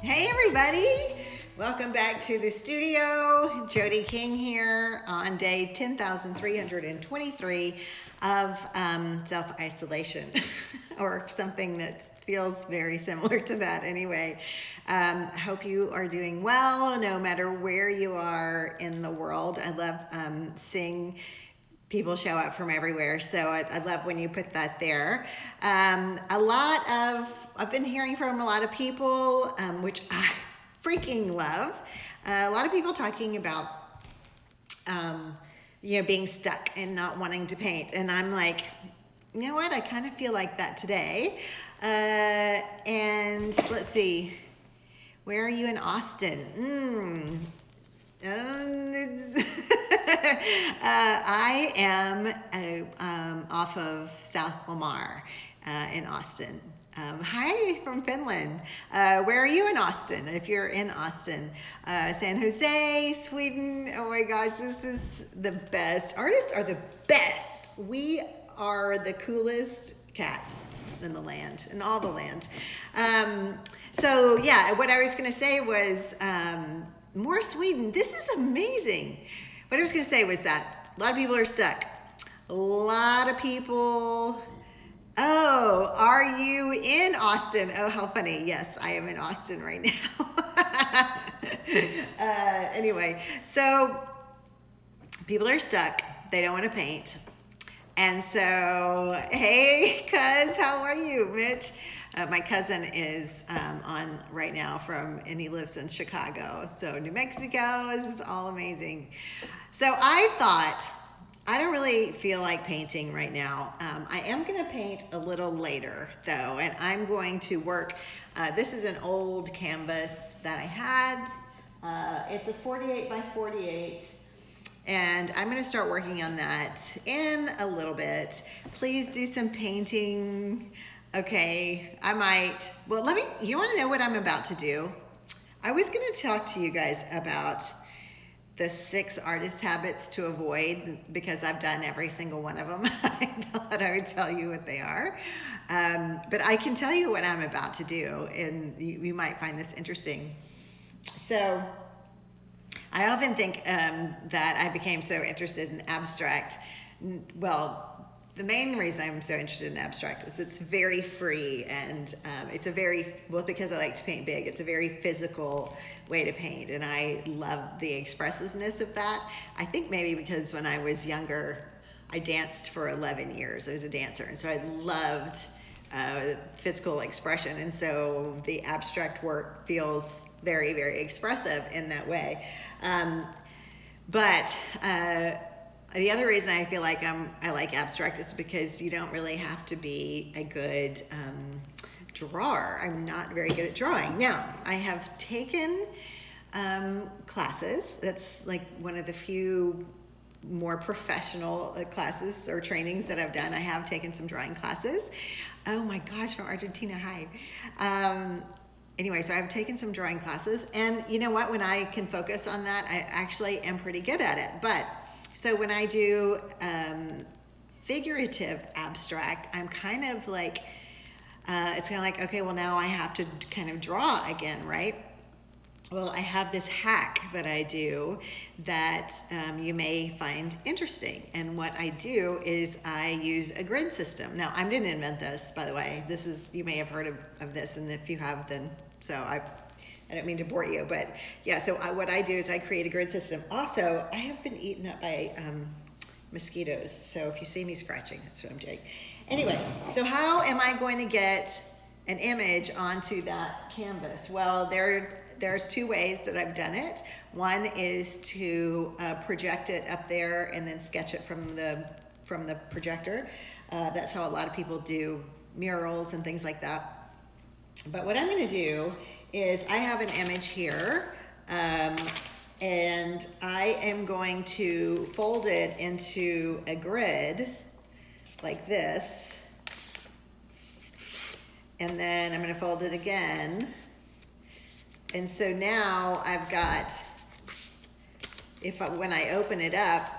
Hey everybody, welcome back to the studio. Jody King here on day 10,323 of self-isolation or something that feels very similar to that anyway. I hope you are doing well no matter where you are in the world. I love seeing people show up from everywhere, so I love when you put that there. I've been hearing from a lot of people, which I freaking love. A lot of people talking about, being stuck and not wanting to paint, and I'm like, you know what? I kind of feel like that today. And let's see, where are you in Austin? I am off of South Lamar in Austin. Hi from Finland. Where are you in Austin? If you're in Austin, San Jose, Sweden. Oh my gosh, this is the best. Artists are the best. We are the coolest cats in the land, in all the land. So yeah, what I was gonna say was more Sweden. This is amazing. What I was gonna say was that a lot of people are stuck. A lot of people. Oh, are you in Austin? Oh, how funny. Yes, I am in Austin right now. Anyway, so people are stuck. They don't want to paint. And so, hey, cuz, how are you, Mitch? My cousin is on right now and he lives in Chicago. So New Mexico, this is all amazing. So I thought, I don't really feel like painting right now. I am gonna paint a little later though, and I'm going to work, this is an old canvas that I had. It's a 48 by 48. And I'm gonna start working on that in a little bit. Please do some painting. Okay, I might, well, you wanna know what I'm about to do? I was gonna talk to you guys about the 6 artist habits to avoid because I've done every single one of them. I thought I would tell you what they are. But I can tell you what I'm about to do and you might find this interesting. So I often think that I became so interested in abstract. Well, the main reason I'm so interested in abstract is it's very free and it's because I like to paint big, it's a very physical way to paint and I love the expressiveness of that. I think maybe because when I was younger, I danced for 11 years. I was a dancer and so I loved physical expression and so the abstract work feels very, very expressive in that way. The other reason I feel like I like abstract is because you don't really have to be a good drawer. I'm not very good at drawing. Now, I have taken classes. That's like one of the few more professional classes or trainings that I've done. I have taken some drawing classes. Oh my gosh, from Argentina, hi. Anyway, so I've taken some drawing classes and you know what, when I can focus on that, I actually am pretty good at it. But so when I do figurative abstract, I'm kind of like, it's kind of like, okay, well now I have to kind of draw again, right? Well, I have this hack that I do that you may find interesting. And what I do is I use a grid system. Now, I didn't invent this, by the way. You may have heard of this, and if you have, then, I don't mean to bore you, but yeah, so what I do is I create a grid system. Also, I have been eaten up by mosquitoes, so if you see me scratching, that's what I'm doing. Anyway, so how am I going to get an image onto that canvas? Well, there's 2 ways that I've done it. One is to project it up there and then sketch it from the projector. That's how a lot of people do murals and things like that. But what I'm gonna do is I have an image here and I am going to fold it into a grid like this. And then I'm gonna fold it again. And so now I've got, when I open it up,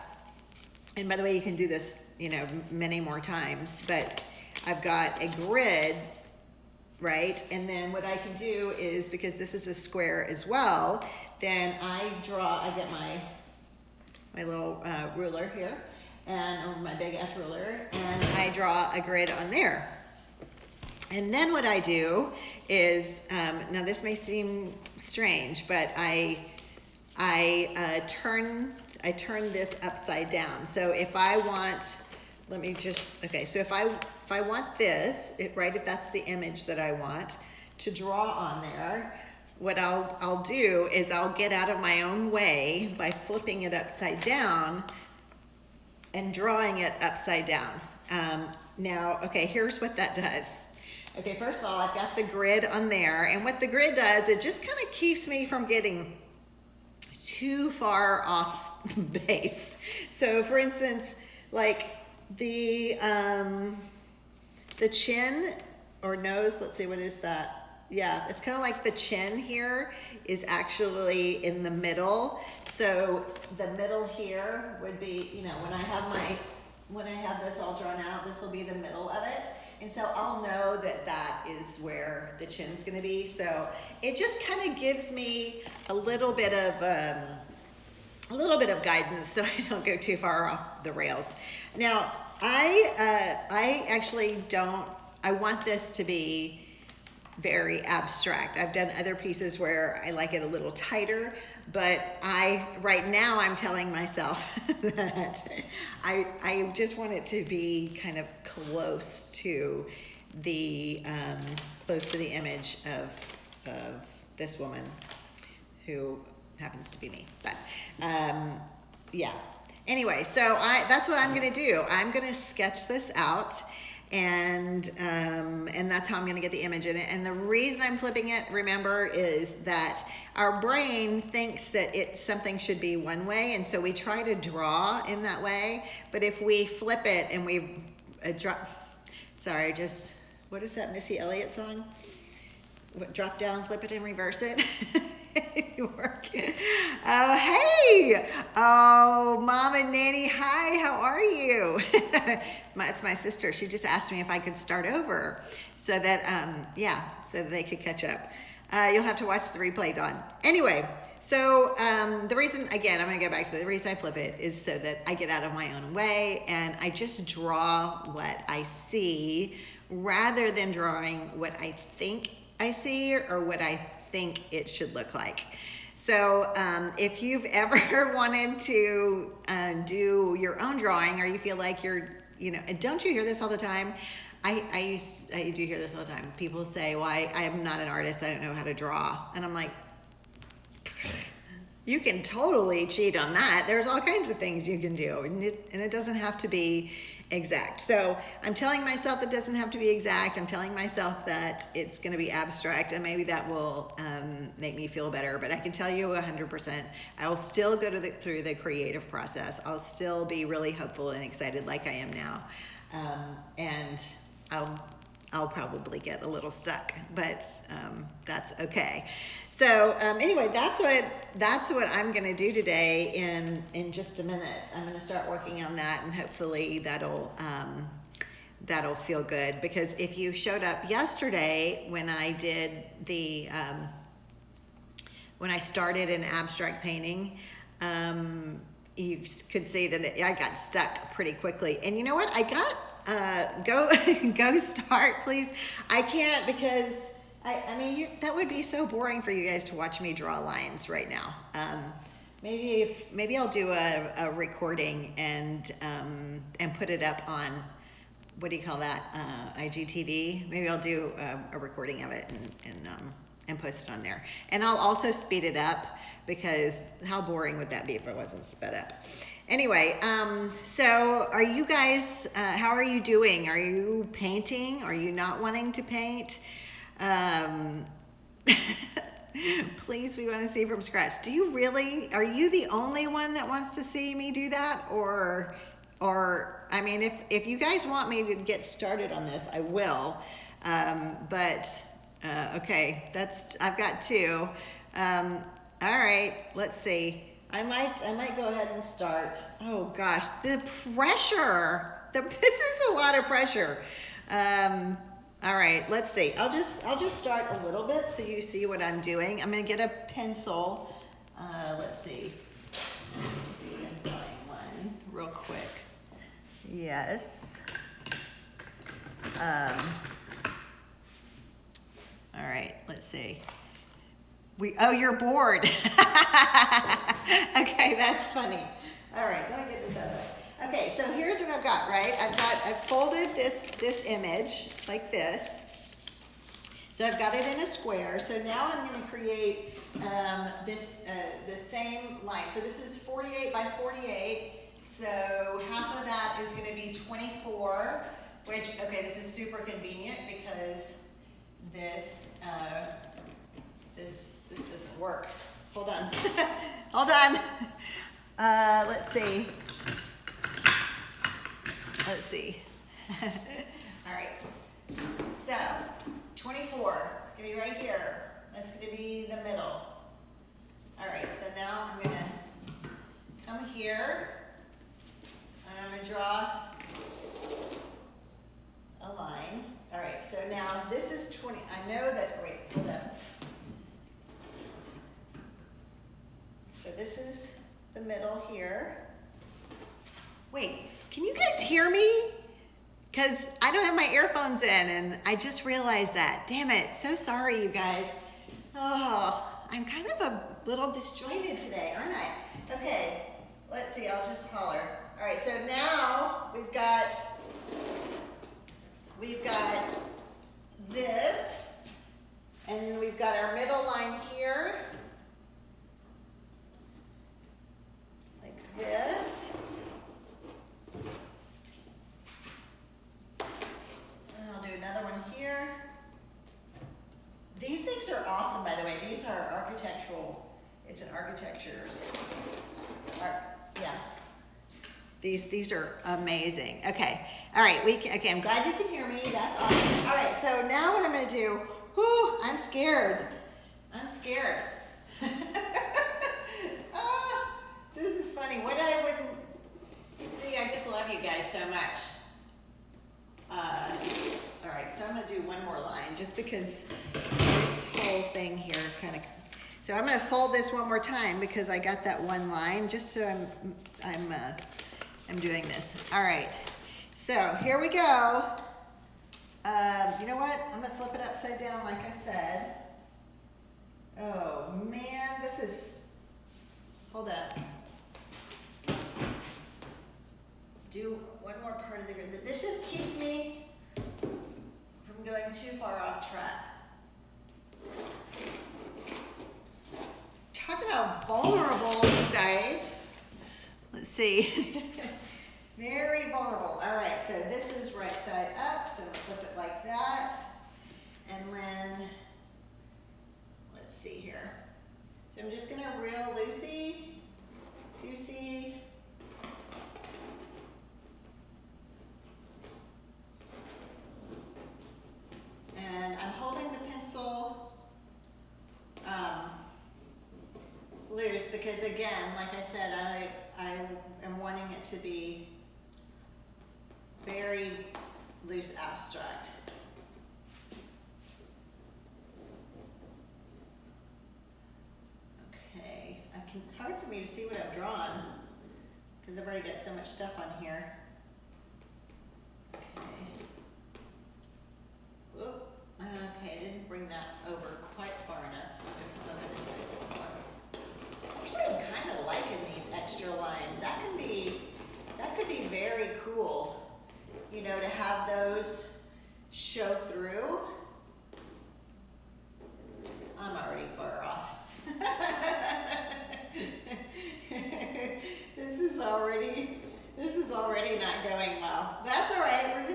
and by the way, you can do this, many more times, but I've got a grid right? And then what I can do is, because this is a square as well, then I get my little ruler here, or my big ass ruler, and I draw a grid on there. And then what I do is, now this may seem strange, but I turn this upside down. So if I want, let me just, okay, so if I want this, right, if that's the image that I want to draw on there, what I'll do is I'll get out of my own way by flipping it upside down and drawing it upside down. Now, okay, here's what that does. Okay, first of all, I've got the grid on there, and what the grid does, it just kind of keeps me from getting too far off base. So for instance, like the chin or nose, let's see, what is that? Yeah, it's kind of like the chin here is actually in the middle. So the middle here would be, you know, when I have this all drawn out, this will be the middle of it. And so I'll know that that is where the chin's gonna be. So it just kind of gives me a little bit of guidance so I don't go too far off the rails. Now, I actually I want this to be very abstract. I've done other pieces where I like it a little tighter, but right now I'm telling myself that I just want it to be kind of close to the image of this woman who happens to be me. But yeah. Anyway, so that's what I'm gonna do. I'm gonna sketch this out, and that's how I'm gonna get the image in it. And the reason I'm flipping it, remember, is that our brain thinks that something should be one way, and so we try to draw in that way. But if we flip it and we what is that Missy Elliott song? Drop down, flip it, and reverse it. Work. Oh, hey! Oh, Mom and Nanny, hi, how are you? It's my sister. She just asked me if I could start over so that, so that they could catch up. You'll have to watch the replay, Dawn. Anyway, so the reason, again, I'm going to go back to the reason I flip it is so that I get out of my own way and I just draw what I see rather than drawing what I think I see or what I think it should look like. So if you've ever wanted to do your own drawing, or you feel like don't you hear this all the time? I do hear this all the time. People say, well, I am not an artist, I don't know how to draw. And I'm like, you can totally cheat on that. There's all kinds of things you can do, and it doesn't have to be exact. So I'm telling myself it doesn't have to be exact. I'm telling myself that it's going to be abstract, and maybe that will make me feel better. But I can tell you 100%, I'll still go through the creative process. I'll still be really hopeful and excited like I am now. And I'll probably get a little stuck, but that's okay. So anyway, that's what I'm going to do today in just a minute. I'm going to start working on that, and hopefully that'll feel good. Because if you showed up yesterday when I did when I started in abstract painting, you could see that I got stuck pretty quickly. And you know what? I got go start, please. I can't, because I mean that would be so boring for you guys to watch me draw lines right now. Maybe I'll do a recording and put it up on, what do you call that, IGTV. Maybe I'll do a recording of it and post it on there. And I'll also speed it up, because how boring would that be if it wasn't sped up? Anyway, so are you guys, how are you doing? Are you painting? Are you not wanting to paint? Please, we want to see from scratch. Do you really, are you the only one that wants to see me do that? Or I mean, if you guys want me to get started on this, I will. Okay, I've got two. All right, let's see. I might go ahead and start. Oh gosh, the pressure. This is a lot of pressure. All right, let's see. I'll just start a little bit so you see what I'm doing. I'm gonna get a pencil. Let's see. Let's see if I can find one real quick. Yes. All right, let's see. Oh, you're bored. Okay, that's funny. All right, let me get this out of the way. Okay, so here's what I've got, right? I've folded this image like this. So I've got it in a square. So now I'm going to create the same line. So this is 48 by 48. So half of that is going to be 24, which, okay, this is super convenient because this doesn't work. Hold on. Hold on. Let's see. Let's see. All right. So 24 is going to be right here. That's going to be the middle. All right. So now I'm going to come here and I'm going to draw a line. All right. So now this is 20. I know that. Wait. Hold up. So this is the middle here. Wait. Can you guys hear me? Because I don't have my earphones in and I just realized that. Damn it, so sorry you guys. Oh, I'm kind of a little disjointed today, aren't I? Okay, let's see, I'll just holler. All right, so now we've got this, and we've got our middle line here, like this. Another one here. These things are awesome, by the way. These are architectural. It's an architecture's art. Yeah. These are amazing. Okay. All right. Okay. I'm glad you can hear me. That's awesome. All right. So now what I'm going to do. Whoo! I'm scared. I'm scared. This is funny. What I wouldn't see. I just love you guys so much. All right, so I'm going to do one more line just because this whole thing here kind of. So I'm going to fold this one more time because I got that one line just so I'm doing this. All right, so here we go. You know what? I'm going to flip it upside down like I said. Oh man, this is. Hold up. Do one more part of the grid. This just keeps me from going too far off track. Talk about vulnerable, you guys. Let's see. Very vulnerable. All right, so this is right side up, so I'm gonna flip it like that. And then, let's see here. So I'm just gonna real loosey-goosey. And I'm holding the pencil loose because, again, like I said, I am wanting it to be very loose abstract. Okay, it's hard for me to see what I've drawn because I've already got so much stuff on here. Okay, I didn't bring that over quite far enough, so I'm going to come over this way a little more. Actually, I'm kind of liking these extra lines. That could be very cool, you know, to have those show through. I'm already far off. This is already not going well. That's all right.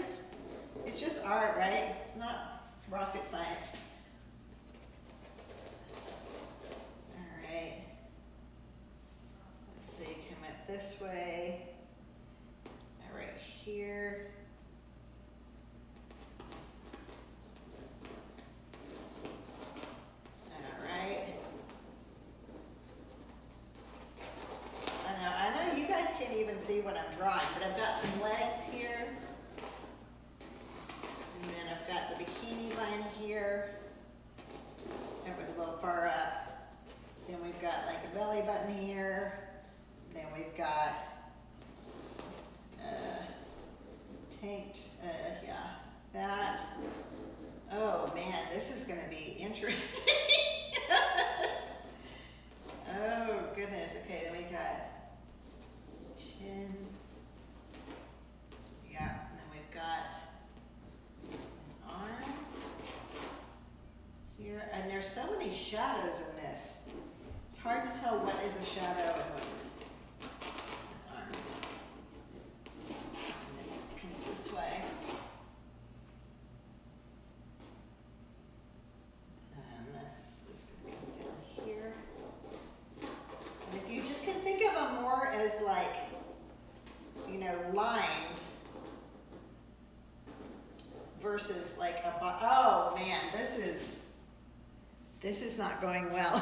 It's just art, right? It's not rocket science. All right. Let's see, come up this way. Right here. All right. I know you guys can't even see what I'm drawing, but I've got some legs here. And then I've got the bikini. here. That was a little far up. Then we've got like a belly button here. Then we've got tanked, yeah, that. Oh man, this is gonna be interesting. Oh goodness, okay, then we got chin. Yeah, and then we've got arm here, and there's so many shadows in this. It's hard to tell what is a shadow and what is an arm. And then it comes this way. And this is going to come down here. And if you just can think of them more as like, you know, lines versus like a, oh man, this is not going well.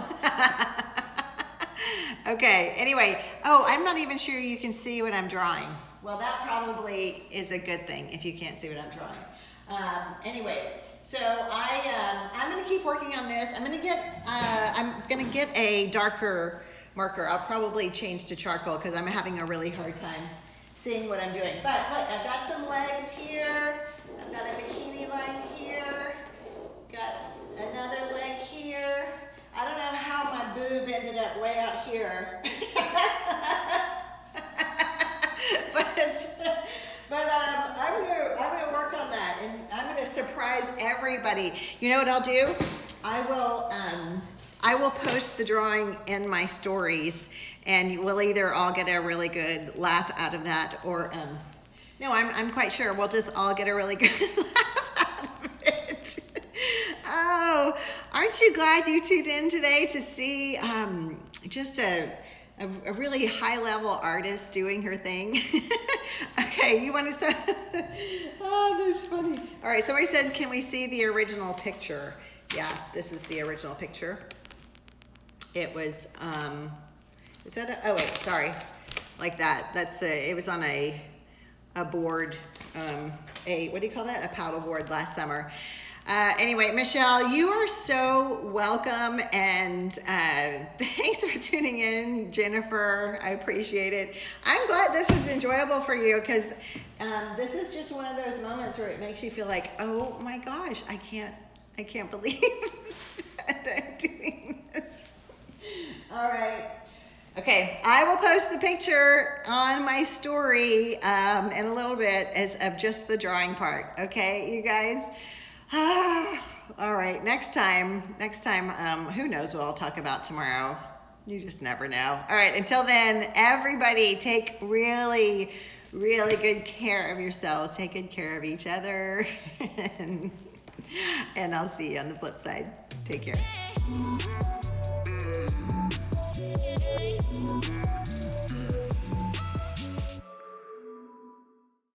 Okay, anyway, oh, I'm not even sure you can see what I'm drawing. Well, that probably is a good thing if you can't see what I'm drawing. Anyway, so I'm gonna keep working on this. I'm gonna get a darker marker. I'll probably change to charcoal because I'm having a really hard time seeing what I'm doing. But look, I've got some legs here. I've got a bikini line here. Got another leg here. I don't know how my boob ended up way out here. but I'm gonna work on that, and I'm gonna surprise everybody. You know what I'll do? I will post the drawing in my stories, and we'll either all get a really good laugh out of that, or no, I'm quite sure we'll just all get a really good laugh out of it. Oh, aren't you glad you tuned in today to see just a really high-level artist doing her thing? Okay, you want to say? Oh, that's funny. All right, somebody said, can we see the original picture? Yeah, this is the original picture. It was, is that a, oh wait, sorry, like that. That's it was on a board, what do you call that? A paddle board last summer. Anyway, Michelle, you are so welcome, and thanks for tuning in, Jennifer. I appreciate it. I'm glad this was enjoyable for you, because this is just one of those moments where it makes you feel like, oh my gosh, I can't believe that I'm doing this. All right. Okay, I will post the picture on my story in a little bit as of just the drawing part. Okay, you guys? All right, next time, who knows what I'll talk about tomorrow? You just never know. All right, until then, everybody take really, really good care of yourselves. Take good care of each other. And I'll see you on the flip side. Take care.